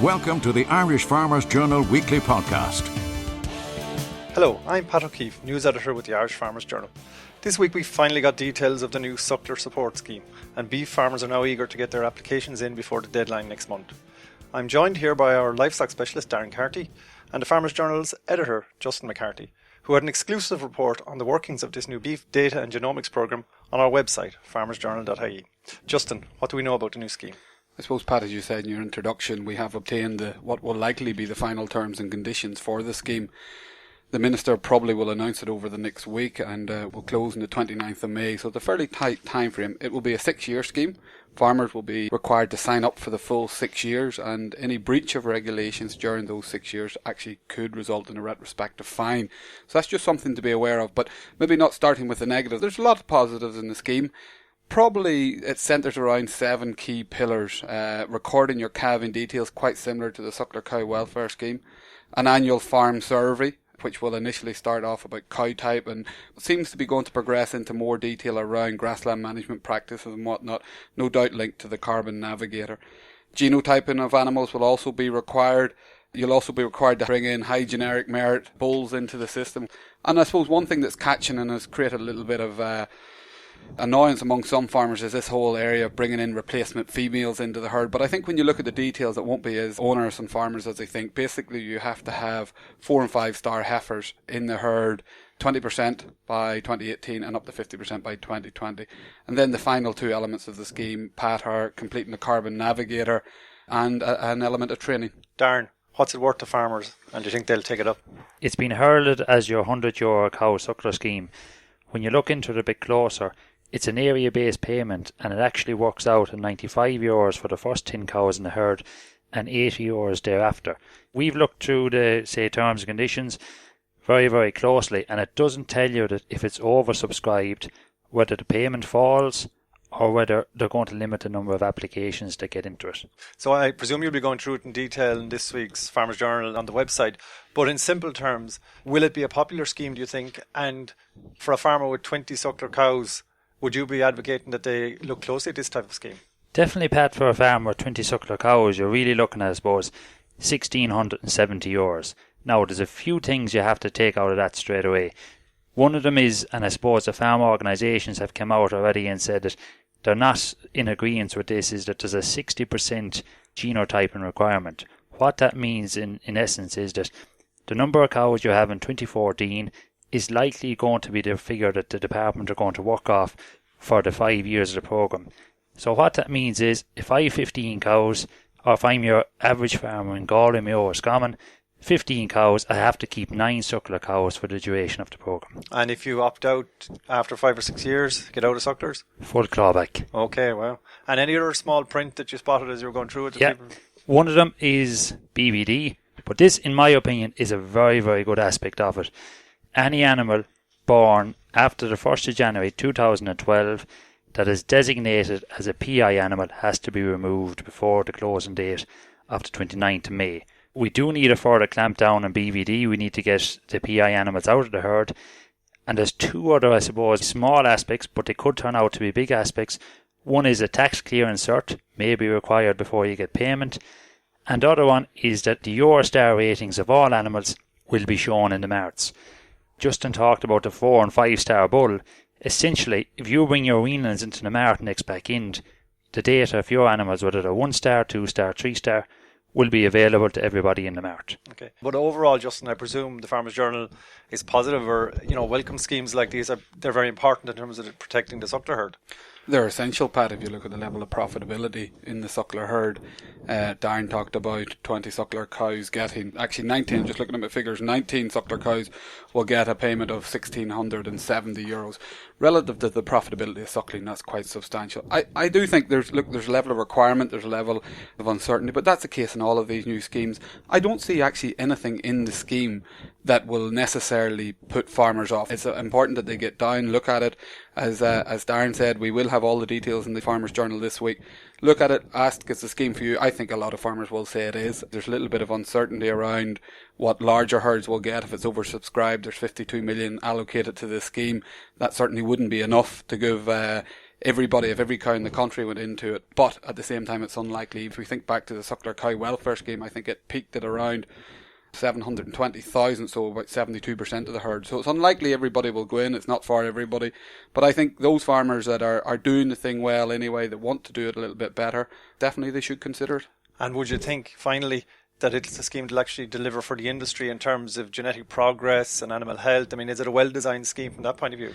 Welcome to the Irish Farmers Journal Weekly Podcast. Hello, I'm Pat O'Keefe, News Editor with the Irish Farmers Journal. This week we finally got details of the new suckler support scheme, and beef farmers are now eager to get their applications in before the deadline next month. I'm joined here by our livestock specialist Darren Carty and the Farmers Journal's editor Justin McCarthy, who had an exclusive report on the workings of this new beef data and genomics programme on our website, farmersjournal.ie. Justin, what do we know about the new scheme? I suppose, Pat, as you said in your introduction, we have obtained what will likely be the final terms and conditions for the scheme. The Minister probably will announce it over the next week and will close on the 29th of May, so it's a fairly tight time frame. It will be a 6-year scheme. Farmers will be required to sign up for the full 6 years, and any breach of regulations during those 6 years actually could result in a retrospective fine. So that's just something to be aware of, but maybe not starting with the negative. There's a lot of positives in the scheme. Probably it centres around 7 key pillars. Recording your calving details, quite similar to the Suckler Cow Welfare Scheme. An annual farm survey, which will initially start off about cow type and seems to be going to progress into more detail around grassland management practices and whatnot, no doubt linked to the Carbon Navigator. Genotyping of animals will also be required. You'll also be required to bring in high generic merit bulls into the system. And I suppose one thing that's catching and has created a little bit of annoyance among some farmers is this whole area of bringing in replacement females into the herd. But I think when you look at the details, it won't be as onerous on farmers as they think. Basically, you have to have 4 and 5 star heifers in the herd, 20% by 2018 and up to 50% by 2020. And then the final 2 elements of the scheme, Pat, are completing the Carbon Navigator and an element of training. Darren, what's it worth to farmers, and do you think they'll take it up? It's been heralded as your €100 cow suckler scheme. When you look into it a bit closer, it's an area-based payment, and it actually works out at €95 for the first 10 cows in the herd and €80 thereafter. We've looked through the, terms and conditions very, very closely, and it doesn't tell you that if it's oversubscribed, whether the payment falls or whether they're going to limit the number of applications that get into it. So I presume you'll be going through it in detail in this week's Farmers Journal on the website, but in simple terms, will it be a popular scheme, do you think? And for a farmer with 20 suckler cows, would you be advocating that they look closely at this type of scheme? Definitely, Pat, for a farmer with 20 suckler cows, you're really looking at, I suppose, €1,670. Now, there's a few things you have to take out of that straight away. One of them is, and I suppose the farm organisations have come out already and said that they're not in agreement with this, is that there's a 60% genotyping requirement. What that means in essence is that the number of cows you have in 2014 is likely going to be the figure that the department are going to work off for the 5 years of the programme. So what that means is, if I have 15 cows, or if I'm your average farmer in Galway, Mayo or Scammon, 15 cows, I have to keep 9 suckler cows for the duration of the programme. And if you opt out after 5 or 6 years, get out of sucklers? Full clawback. Okay, wow. And any other small print that you spotted as you were going through it? Yeah, one of them is BVD, but this, in my opinion, is a very, very good aspect of it. Any animal born after the 1st of January 2012 that is designated as a PI animal has to be removed before the closing date of the 29th of May. We do need a further clampdown on BVD. We need to get the PI animals out of the herd. And there's 2 other, I suppose, small aspects, but they could turn out to be big aspects. One is a tax clearance cert, may be required before you get payment. And the other one is that the Eurostar ratings of all animals will be shown in the marts. Justin talked about the 4 and 5 star bull. Essentially, if you bring your weanlings into the mart next back end, the data of your animals, whether they're 1 star, 2 star, 3 star, will be available to everybody in the mart. Okay. But overall, Justin, I presume the Farmers Journal is positive, or welcome schemes like these they're very important in terms of protecting the suckler herd. They're essential, Pat, if you look at the level of profitability in the suckler herd. Darren talked about 20 suckler cows getting, actually 19, just looking at my figures, 19 suckler cows will get a payment of €1,670. Relative to the profitability of suckling, that's quite substantial. I do think there's a level of requirement, there's a level of uncertainty, but that's the case in all of these new schemes. I don't see actually anything in the scheme that will necessarily put farmers off. It's important that they get down, look at it. As Darren said, we will have all the details in the Farmers Journal this week. Look at it, ask, is the scheme for you? I think a lot of farmers will say it is. There's a little bit of uncertainty around what larger herds will get if it's oversubscribed. There's 52 million allocated to this scheme. That certainly wouldn't be enough to give everybody, if every cow in the country went into it. But at the same time, it's unlikely. If we think back to the Suckler Cow Welfare Scheme, I think it peaked at around 720,000, so about 72% of the herd. So it's unlikely everybody will go in. It's not for everybody. But I think those farmers that are doing the thing well anyway, that want to do it a little bit better, definitely they should consider it. And would you think, finally, that it's a scheme that will actually deliver for the industry in terms of genetic progress and animal health? I mean, is it a well-designed scheme from that point of view?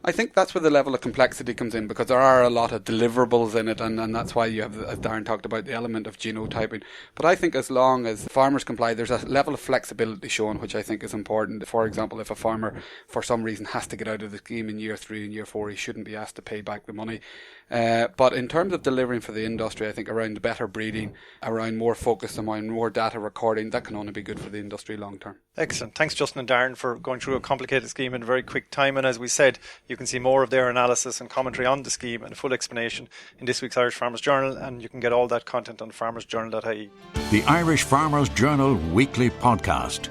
I think that's where the level of complexity comes in, because there are a lot of deliverables in it, and that's why you have, as Darren talked about, the element of genotyping. But I think as long as farmers comply, there's a level of flexibility shown, which I think is important. For example, if a farmer for some reason has to get out of the scheme in year 3 and year 4, he shouldn't be asked to pay back the money. But in terms of delivering for the industry, I think around the better breeding, around more focus, around more data recording, that can only be good for the industry long term. Excellent. Thanks, Justin and Darren, for going through a complicated scheme in a very quick time. And as we said, you can see more of their analysis and commentary on the scheme and a full explanation in this week's Irish Farmers Journal, and you can get all that content on farmersjournal.ie. The Irish Farmers Journal Weekly Podcast.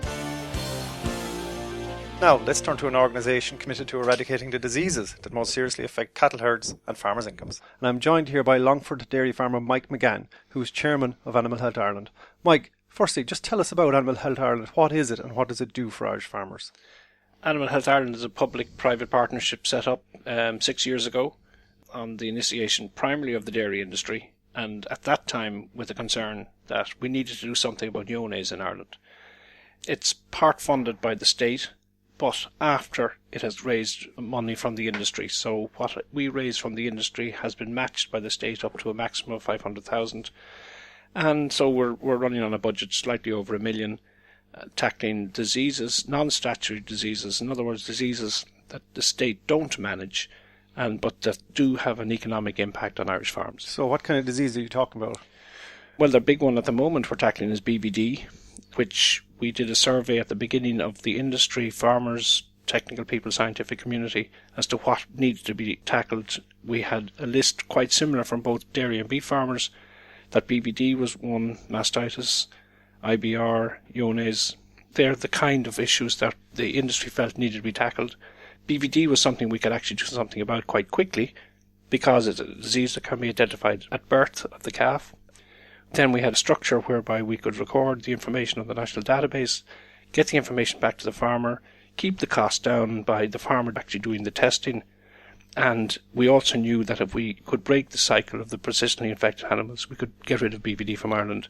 Now, let's turn to an organisation committed to eradicating the diseases that most seriously affect cattle herds and farmers' incomes. And I'm joined here by Longford dairy farmer Mike Magan, who is chairman of Animal Health Ireland. Mike, firstly, just tell us about Animal Health Ireland. What is it and what does it do for Irish farmers? Animal Health Ireland is a public-private partnership set up 6 years ago on the initiation primarily of the dairy industry, and at that time with the concern that we needed to do something about iones in Ireland. It's part funded by the state, but after it has raised money from the industry. So what we raise from the industry has been matched by the state up to a maximum of 500,000. And so we're running on a budget slightly over $1 million, tackling diseases, non-statutory diseases, in other words, diseases that the state don't manage, but that do have an economic impact on Irish farms. So what kind of disease are you talking about? Well, the big one at the moment we're tackling is BVD, which we did a survey at the beginning of the industry, farmers, technical people, scientific community, as to what needs to be tackled. We had a list quite similar from both dairy and beef farmers, that BVD was one, mastitis, IBR, iones. They're the kind of issues that the industry felt needed to be tackled. BVD was something we could actually do something about quite quickly, because it's a disease that can be identified at birth of the calf. Then we had a structure whereby we could record the information on the national database, get the information back to the farmer, keep the cost down by the farmer actually doing the testing. And we also knew that if we could break the cycle of the persistently infected animals, we could get rid of BVD from Ireland.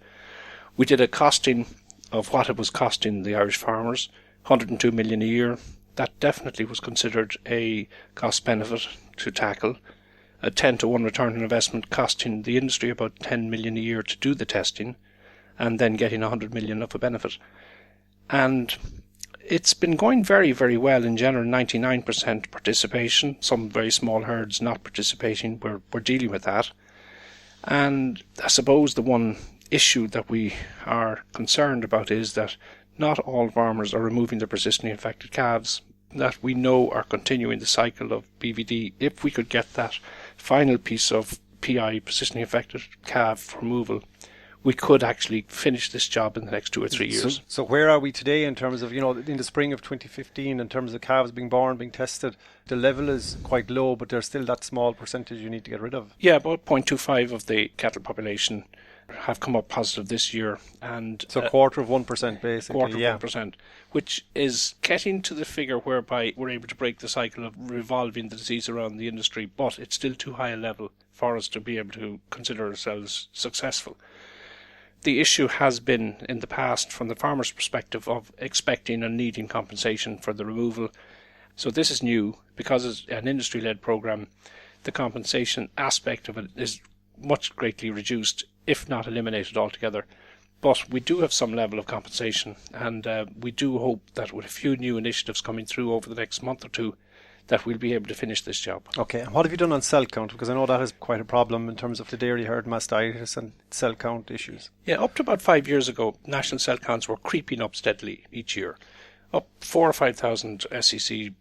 We did a costing of what it was costing the Irish farmers, 102 million a year. That definitely was considered a cost benefit to tackle. A 10-to-1 return on investment, costing the industry about 10 million a year to do the testing, and then getting 100 million of a benefit. And it's been going very, very well in general. 99% participation, some very small herds not participating. We're dealing with that. And I suppose the one issue that we are concerned about is that not all farmers are removing their persistently infected calves, that we know are continuing the cycle of BVD. If we could get that final piece of PI, persistently infected calf removal, we could actually finish this job in the next 2 or 3 years. So where are we today in terms of, in the spring of 2015, in terms of calves being born, being tested? The level is quite low, but there's still that small percentage you need to get rid of. Yeah, about 0.25 of the cattle population have come up positive this year. And so a quarter of 1% basically. Quarter of 1%, which is getting to the figure whereby we're able to break the cycle of revolving the disease around the industry, but it's still too high a level for us to be able to consider ourselves successful. The issue has been in the past, from the farmer's perspective, of expecting and needing compensation for the removal. So this is new, because it's an industry-led programme. The compensation aspect of it is much greatly reduced, if not eliminated altogether. But we do have some level of compensation, and we do hope that with a few new initiatives coming through over the next month or two, that we'll be able to finish this job. Okay, and what have you done on cell count? Because I know that is quite a problem in terms of the dairy herd mastitis and cell count issues. Yeah, up to about 5 years ago, national cell counts were creeping up steadily each year, up 4,000 or 5,000 SEC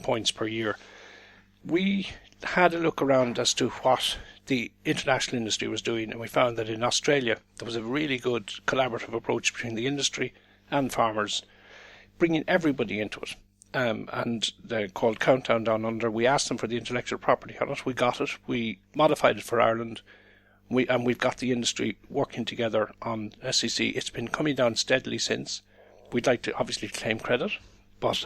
points per year. We had a look around as to what the international industry was doing, and we found that in Australia there was a really good collaborative approach between the industry and farmers, bringing everybody into it. and they're called Countdown Down Under. We asked them for the intellectual property on it. We got it. We modified it for Ireland. We've got the industry working together on SEC. It's been coming down steadily since. We'd like to obviously claim credit, but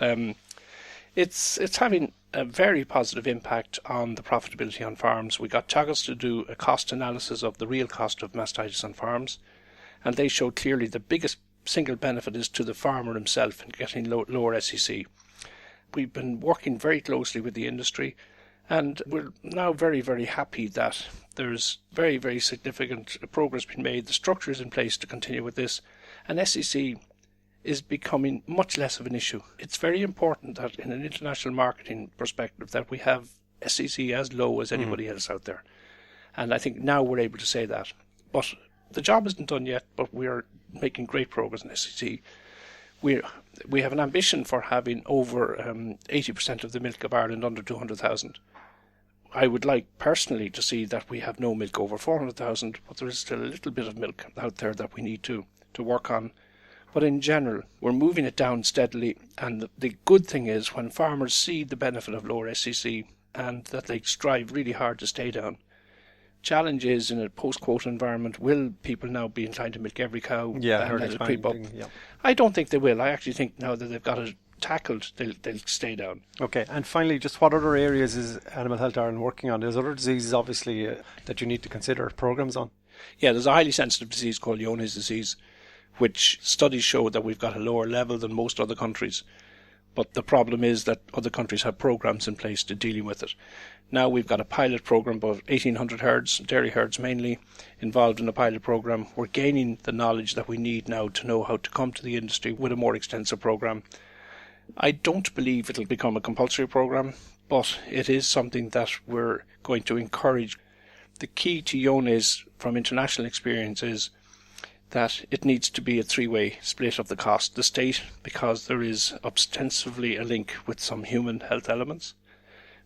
it's having a very positive impact on the profitability on farms. We got Teagasc to do a cost analysis of the real cost of mastitis on farms, and they showed clearly the biggest single benefit is to the farmer himself in getting lower SEC. We've been working very closely with the industry, and we're now very, very happy that there's very, very significant progress being made. The structure is in place to continue with this, and SEC is becoming much less of an issue. It's very important that in an international marketing perspective that we have SEC as low as anybody else out there. And I think now we're able to say that. But the job isn't done yet, but we're making great progress in SEC. We have an ambition for having over 80% of the milk of Ireland under 200,000. I would like personally to see that we have no milk over 400,000, but there is still a little bit of milk out there that we need to work on. But in general, we're moving it down steadily, and the good thing is when farmers see the benefit of lower SEC and that they strive really hard to stay down. Challenge is, in a post-quota environment, will people now be inclined to milk every cow and let it creep up? Yeah. I don't think they will. I actually think now that they've got it tackled, they'll stay down. Okay, and finally, just what other areas is Animal Health Ireland working on? There's other diseases, obviously, that you need to consider programs on. Yeah, there's a highly sensitive disease called Johne's disease, which studies show that we've got a lower level than most other countries. But the problem is that other countries have programs in place to dealing with it. Now we've got a pilot program, about 1,800 herds, dairy herds mainly, involved in a pilot program. We're gaining the knowledge that we need now to know how to come to the industry with a more extensive program. I don't believe it'll become a compulsory program, but it is something that we're going to encourage. The key to Johne's from international experience is that it needs to be a three-way split of the cost. The state, because there is ostensibly a link with some human health elements.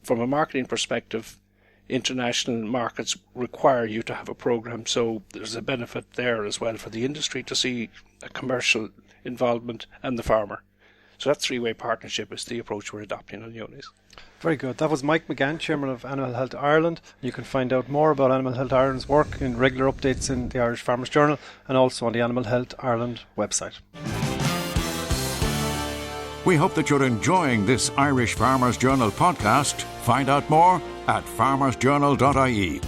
From a marketing perspective, international markets require you to have a program, so there's a benefit there as well for the industry to see a commercial involvement and the farmer. So that three-way partnership is the approach we're adopting on Johne's. Very good. That was Mike Magan, Chairman of Animal Health Ireland. You can find out more about Animal Health Ireland's work in regular updates in the Irish Farmers Journal and also on the Animal Health Ireland website. We hope that you're enjoying this Irish Farmers Journal podcast. Find out more at farmersjournal.ie.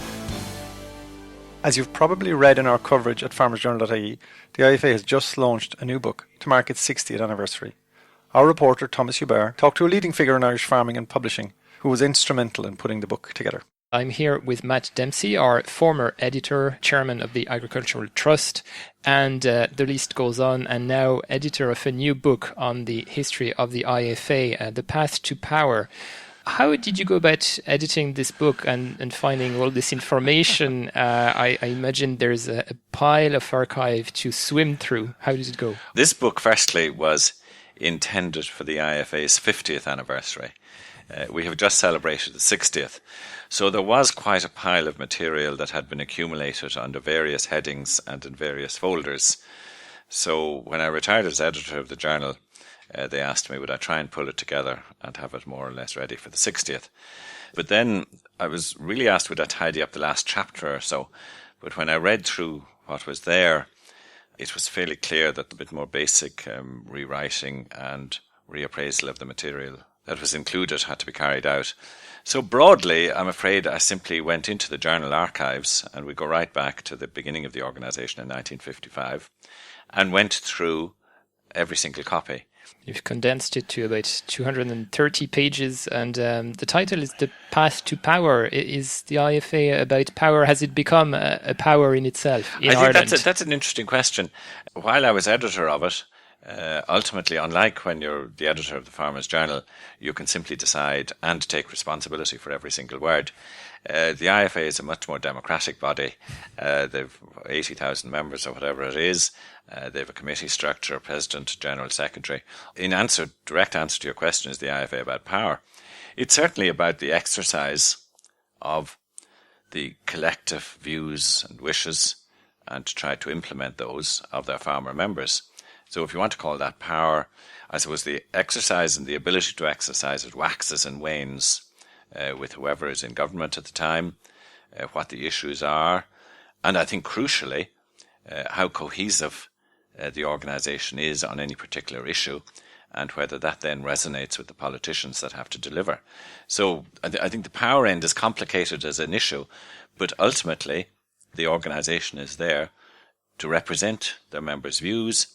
As you've probably read in our coverage at farmersjournal.ie, the IFA has just launched a new book to mark its 60th anniversary. Our reporter, Thomas Hubert, talked to a leading figure in Irish farming and publishing who was instrumental in putting the book together. I'm here with Matt Dempsey, our former editor, chairman of the Agricultural Trust, and the list goes on, and now editor of a new book on the history of the IFA, The Path to Power. How did you go about editing this book and finding all this information? I imagine there's a pile of archive to swim through. How did it go? This book, firstly, was intended for the IFA's 50th anniversary. We have just celebrated the 60th. So there was quite a pile of material that had been accumulated under various headings and in various folders. So when I retired as editor of the journal, they asked me would I try and pull it together and have it more or less ready for the 60th. But then I was really asked would I tidy up the last chapter or so. But when I read through what was there, it was fairly clear that a bit more basic rewriting and reappraisal of the material that was included had to be carried out. So broadly, I'm afraid I simply went into the journal archives, and we go right back to the beginning of the organisation in 1955, and went through every single copy. You've condensed it to about 230 pages, and the title is The Path to Power. Is the IFA about power? Has it become a power in itself in Ireland? I think that's an interesting question. While I was editor of it, ultimately, unlike when you're the editor of the Farmers Journal, you can simply decide and take responsibility for every single word. The IFA is a much more democratic body. They've 80,000 members or whatever it is. They have a committee structure, president, general secretary. In direct answer to your question, is the IFA about power? It's certainly about the exercise of the collective views and wishes and to try to implement those of their farmer members. So if you want to call that power, I suppose the exercise and the ability to exercise it waxes and wanes with whoever is in government at the time, what the issues are, and I think crucially how cohesive the organisation is on any particular issue, and whether that then resonates with the politicians that have to deliver. So I think the power end is complicated as an issue, but ultimately the organisation is there to represent their members' views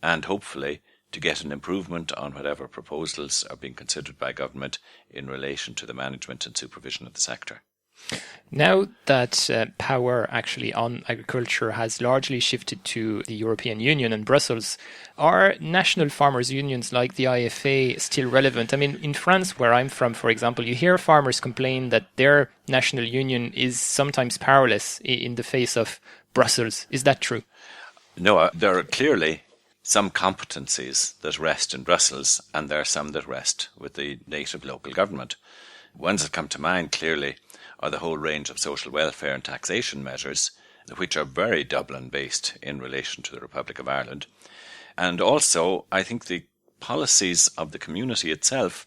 and hopefully to get an improvement on whatever proposals are being considered by government in relation to the management and supervision of the sector. Now that power actually on agriculture has largely shifted to the European Union and Brussels, are national farmers' unions like the IFA still relevant? I mean, in France, where I'm from, for example, you hear farmers complain that their national union is sometimes powerless in the face of Brussels. Is that true? No, there are clearly some competencies that rest in Brussels, and there are some that rest with the native local government. Ones that come to mind clearly are the whole range of social welfare and taxation measures, which are very Dublin-based in relation to the Republic of Ireland. And also, I think the policies of the community itself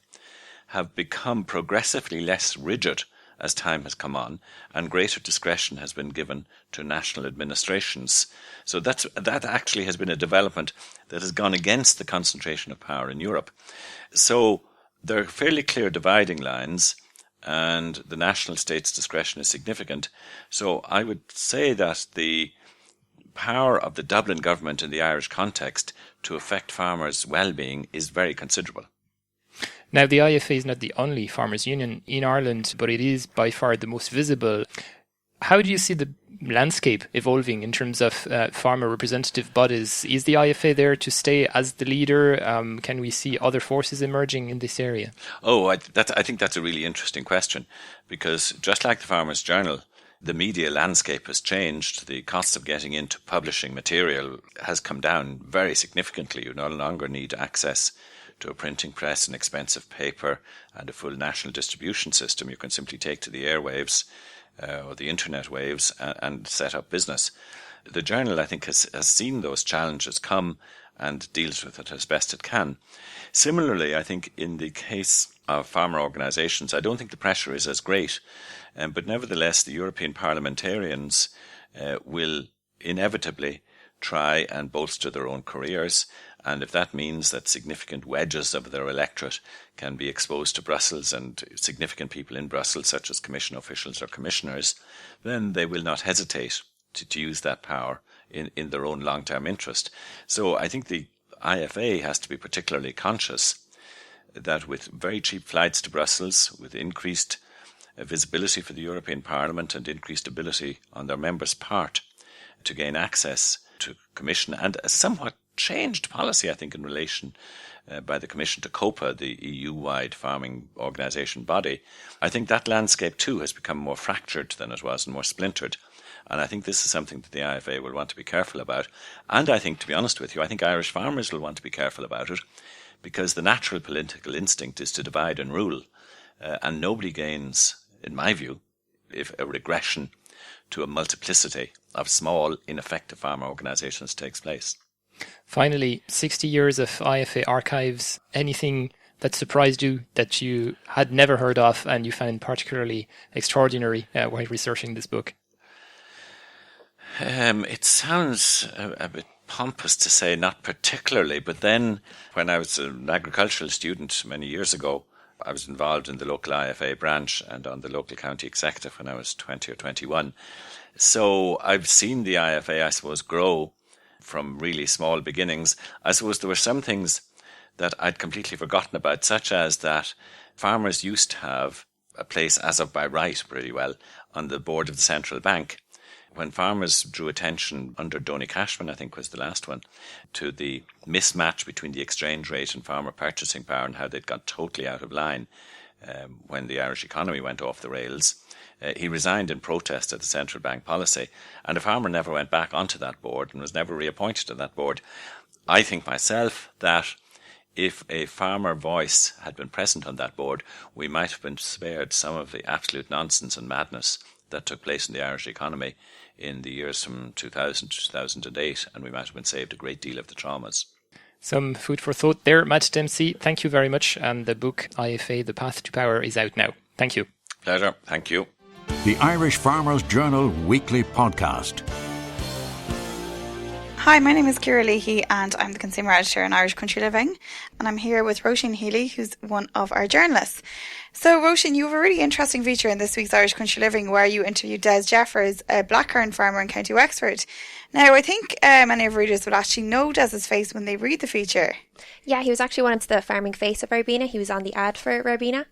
have become progressively less rigid as time has come on, and greater discretion has been given to national administrations. So that actually has been a development that has gone against the concentration of power in Europe. So there are fairly clear dividing lines, and the national state's discretion is significant. So I would say that the power of the Dublin government in the Irish context to affect farmers' well-being is very considerable. Now, the IFA is not the only farmers' union in Ireland, but it is by far the most visible. How do you see the landscape evolving in terms of farmer representative bodies? Is the IFA there to stay as the leader? Can we see other forces emerging in this area? I think that's a really interesting question, because just like the Farmers' Journal, the media landscape has changed. The cost of getting into publishing material has come down very significantly. You no longer need access to a printing press and expensive paper and a full national distribution system. You can simply take to the airwaves or the internet waves and set up business. The journal, I think, has seen those challenges come and deals with it as best it can. Similarly, I think in the case of farmer organisations, I don't think the pressure is as great, but nevertheless the European parliamentarians will inevitably try and bolster their own careers, and if that means that significant wedges of their electorate can be exposed to Brussels and significant people in Brussels, such as commission officials or commissioners, then they will not hesitate to use that power in their own long-term interest. So I think the IFA has to be particularly conscious that with very cheap flights to Brussels, with increased visibility for the European Parliament and increased ability on their members' part to gain access to Commission, and a somewhat changed policy, I think, in relation by the Commission to COPA, the EU-wide farming organisation body. I think that landscape too has become more fractured than it was and more splintered. And I think this is something that the IFA will want to be careful about. And I think, to be honest with you, I think Irish farmers will want to be careful about it, because the natural political instinct is to divide and rule. And nobody gains, in my view, if a regression to a multiplicity of small, ineffective farmer organisations takes place. Finally, 60 years of IFA archives. Anything that surprised you, that you had never heard of and you found particularly extraordinary while researching this book? It sounds a bit pompous to say not particularly, but then when I was an agricultural student many years ago, I was involved in the local IFA branch and on the local county executive when I was 20 or 21. So I've seen the IFA, I suppose, grow from really small beginnings. I suppose there were some things that I'd completely forgotten about, such as that farmers used to have a place, as of by right pretty well, on the board of the central bank. When farmers drew attention under Donny Cashman, I think was the last one, to the mismatch between the exchange rate and farmer purchasing power and how they'd got totally out of line when the Irish economy went off the rails, he resigned in protest at the central bank policy, and a farmer never went back onto that board and was never reappointed to that board. I think myself that if a farmer voice had been present on that board, we might have been spared some of the absolute nonsense and madness that took place in the Irish economy in the years from 2000 to 2008, and we might have been saved a great deal of the traumas. Some food for thought there, Matt Dempsey. Thank you very much. And the book IFA, The Path to Power, is out now. Thank you. Pleasure. Thank you. The Irish Farmers Journal Weekly Podcast. Hi, my name is Ciara Leahy and I'm the consumer editor in Irish Country Living, and I'm here with Roisín Healy, who's one of our journalists. So Roisín, you have a really interesting feature in this week's Irish Country Living where you interviewed Des Jeffers, a blackcurrant farmer in County Wexford. Now, I think many of our readers will actually know Des's face when they read the feature. Yeah, he was actually one of the farming face of Ribena. He was on the ad for Ribena.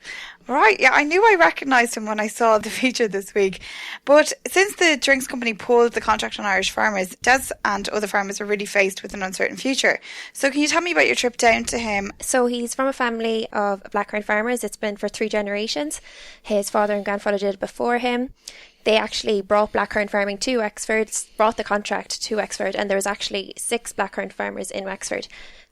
Right, yeah, I knew I recognised him when I saw the feature this week. But since the drinks company pulled the contract on Irish farmers, Des and other farmers are really faced with an uncertain future. So can you tell me about your trip down to him? So he's from a family of blackcurrant farmers. It's been for 3 generations. His father and grandfather did it before him. They actually brought blackcurrant farming to Wexford, brought the contract to Wexford, and there was actually 6 blackcurrant farmers in Wexford.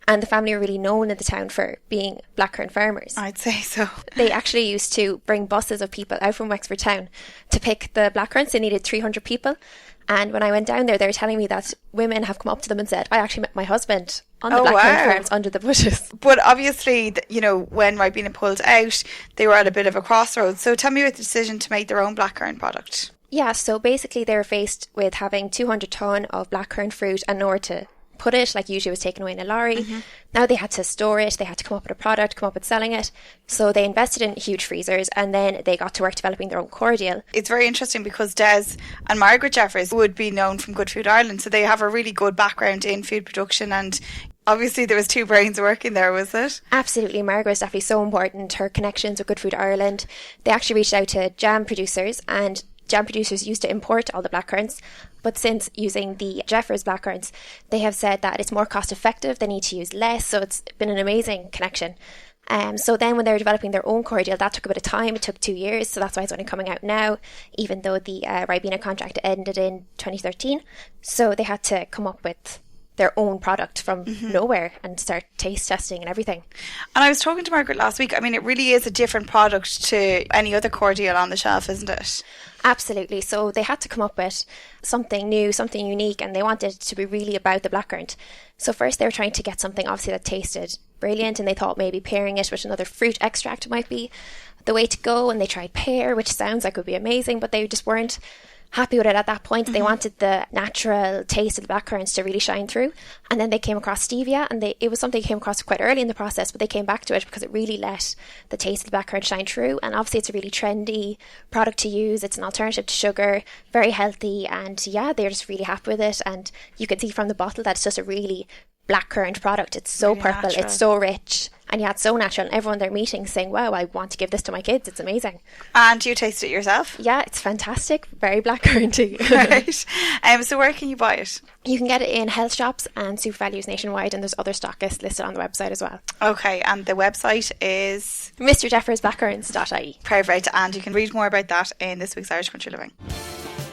And the family are really known in the town for being blackcurrant farmers. I'd say so. They actually used to bring buses of people out from Wexford town to pick the blackcurrants. They needed 300 people. And when I went down there, they were telling me that women have come up to them and said, I actually met my husband on the blackcurrant farms under the bushes. But obviously, you know, when Ribena pulled out, they were at a bit of a crossroads. So tell me about the decision to make their own blackcurrant product. Yeah, so basically they were faced with having 200 tonne of blackcurrant fruit and nowhere to put it, like usually it was taken away in a lorry. Mm-hmm. Now they had to store it, they had to come up with a product, come up with selling it. So they invested in huge freezers and then they got to work developing their own cordial. It's very interesting because Des and Margaret Jeffers would be known from Good Food Ireland, so they have a really good background in food production, and obviously there was 2 brains working there, was it? Absolutely, Margaret was definitely so important. Her connections with Good Food Ireland. They actually reached out to jam producers, and jam producers used to import all the blackcurrants, but since using the Jeffers blackcurrants, they have said that it's more cost effective, they need to use less, so it's been an amazing connection. So then when they were developing their own cordial, that took a bit of time, it took 2 years, so that's why it's only coming out now, even though the Ribena contract ended in 2013. So they had to come up with their own product from nowhere and start taste testing and everything. And I was talking to Margaret last week. I mean, it really is a different product to any other cordial on the shelf, isn't it? Absolutely. So they had to come up with something new, something unique, and they wanted it to be really about the blackcurrant. So first they were trying to get something obviously that tasted brilliant, and they thought maybe pairing it with another fruit extract might be the way to go, and they tried pear, which sounds like it would be amazing, but they just weren't happy with it at that point. They wanted the natural taste of the blackcurrants to really shine through, and then they came across stevia, and it was something they came across quite early in the process, but they came back to it because it really let the taste of the blackcurrant shine through. And obviously it's a really trendy product to use. It's an alternative to sugar, very healthy, and yeah, they're just really happy with it. And you can see from the bottle that it's just a really blackcurrant product. It's so really purple, natural. It's so rich, and yeah, it's so natural, and everyone they're meeting saying, wow, I want to give this to my kids, it's amazing. And you taste it yourself? Yeah, it's fantastic, very blackcurranty. Right. So where can you buy it? You can get it in health shops and super values nationwide, and there's other stockists listed on the website as well. Okay, and the website is mrjeffersblackcurrants.ie. Perfect, and you can read more about that in this week's Irish Country Living.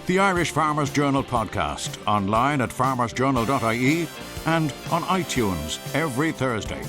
The Irish Farmers Journal podcast, online at farmersjournal.ie and on iTunes every Thursday.